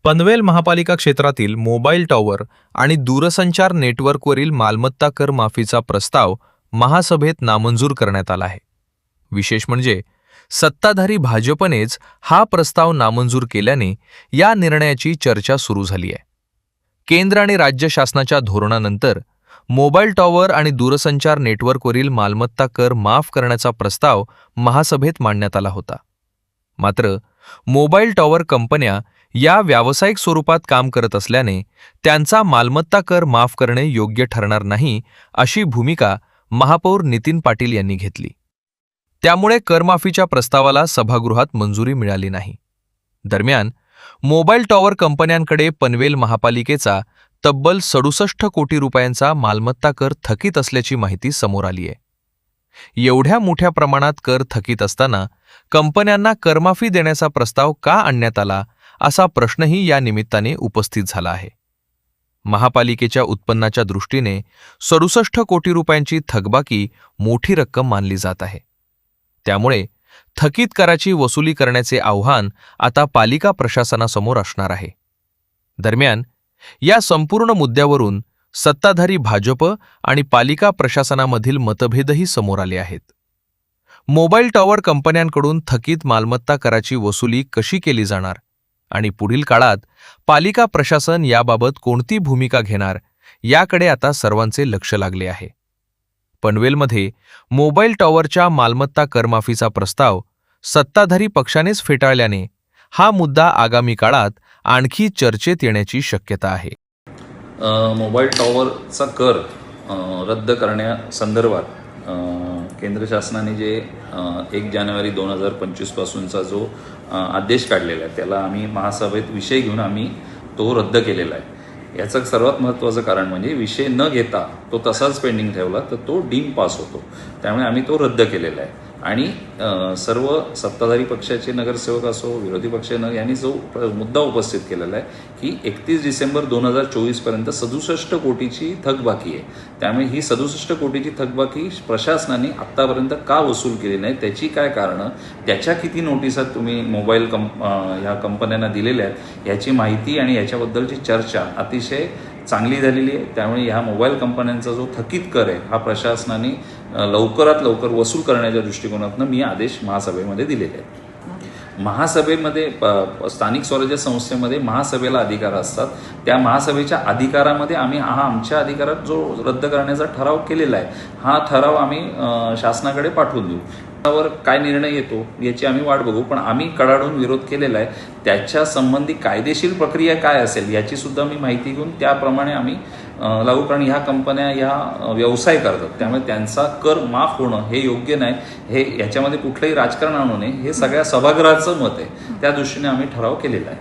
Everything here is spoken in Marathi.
पनवेल महापालिका क्षेत्रातील मोबाईल टॉवर आणि दूरसंचार नेटवर्कवरील मालमत्ता कर माफीचा प्रस्ताव महासभेत नामंजूर करण्यात आला आहे। विशेष म्हणजे सत्ताधारी भाजपनेच हा प्रस्ताव नामंजूर केल्याने या निर्णयाची चर्चा सुरू झाली आहे। केंद्र आणि राज्य शासनाच्या धोरणानंतर मोबाईल टॉवर आणि दूरसंचार नेटवर्कवरील मालमत्ता कर माफ करण्याचा प्रस्ताव महासभेत मांडण्यात आला होता। मात्र मोबाईल टॉवर कंपन्या या व्यावसायिक स्वरूपात काम करत असल्याने त्यांचा मालमत्ता कर माफ करणे योग्य ठरणार नाही अशी भूमिका महापौर नितीन पाटील यांनी घेतली। त्यामुळे करमाफीच्या प्रस्तावाला सभागृहात मंजुरी मिळाली नाही। दरम्यान मोबाईल टॉवर कंपन्यांकडे पनवेल महापालिकेचा तब्बल 67 कोटी रुपयांचा मालमत्ता कर थकीत असल्याची माहिती समोर आली आहे। एवढ्या मोठ्या प्रमाणात कर थकीत असताना कंपन्यांना करमाफी देण्याचा प्रस्ताव का आणण्यात आला असा प्रश्नही या निमित्ताने उपस्थित झाला आहे। महापालिकेच्या उत्पन्नाच्या दृष्टीने 67 कोटी रुपयांची थकबाकी मोठी रक्कम मानली जात आहे। त्यामुळे थकीत कराची वसुली करण्याचे आव्हान आता पालिका प्रशासनासमोर असणार आहे। दरम्यान या संपूर्ण मुद्द्यावरून सत्ताधारी भाजप आणि पालिका प्रशासनामधील मतभेदही समोर आले आहेत। मोबाईल टॉवर कंपन्यांकडून थकीत मालमत्ता कराची वसुली कशी केली जाणार आणि पुढील काळात पालिका प्रशासन याबाबत कोणती भूमिका घेणार याकडे आता सर्वांचे लक्ष लागले आहे। पनवेलमध्ये मोबाईल टॉवरच्या मालमत्ता करमाफीचा प्रस्ताव सत्ताधारी पक्षानेच फेटाळल्याने हा मुद्दा आगामी काळात आणखी चर्चेत येण्याची शक्यता आहे। मोबाईल टॉवरचा कर रद्द करण्यासंदर्भात केंद्र शासनाने जे 1 जानेवारी 2025 पासूनचा जो आदेश काढलेला आहे त्याला आम्ही महासभेत विषय घेऊन आम्ही तो रद्द केलेला आहे। याचं सर्वात महत्त्वाचं कारण म्हणजे विषय न घेता तो तसाच पेंडिंग ठेवला तर तो डीम पास होतो, त्यामुळे आम्ही तो रद्द केलेला आहे। आणि सर्व सत्ताधारी पक्षाचे नगरसेवक असो विरोधी पक्ष यांनी जो मुद्दा उपस्थित केलेला आहे की 31 डिसेंबर 2024 पर्यंत 67 कोटीची थकबाकी आहे, त्यामुळे ही 67 कोटीची थकबाकी प्रशासनाने आत्तापर्यंत का वसूल केली नाही, त्याची काय कारणं, त्याच्या किती नोटिसा तुम्ही मोबाईल ह्या कंपन्यांना दिलेल्या आहेत याची माहिती आणि याच्याबद्दलची चर्चा अतिशय चांगली झालेली आहे। त्यामुळे ह्या मोबाईल कंपन्यांचा जो थकीत कर आहे हा प्रशासनाने लवकरात लवकर वसूल करण्याच्या दृष्टिकोनातून मी आदेश महासभेमध्ये दिलेले आहेत। महासभेमध्ये स्थानिक स्वराज्य संस्थेमध्ये महासभेला अधिकार असतात, त्या महासभेच्या अधिकारामध्ये आम्ही आमच्या अधिकारात जो रद्द करण्याचा ठराव केलेला आहे हा ठराव आम्ही शासनाकडे पाठवून देऊ। त्यावर काय निर्णय येतो याची आम्ही वाट बघू, पण आम्ही कडाडून विरोध केलेला आहे। त्याच्या संबंधी कायदेशीर प्रक्रिया काय असेल याची सुद्धा मी माहिती घेऊन त्याप्रमाणे आम्ही लागू, कारण ह्या कंपन्या ह्या व्यवसाय करतात त्यामुळे त्यांचा कर माफ होणं हे योग्य नाही, हे याच्यामध्ये कुठलंही राजकारण आणू नये हे सगळ्या सभागृहाचं मत आहे, त्या दृष्टीने आम्ही ठराव केलेला आहे।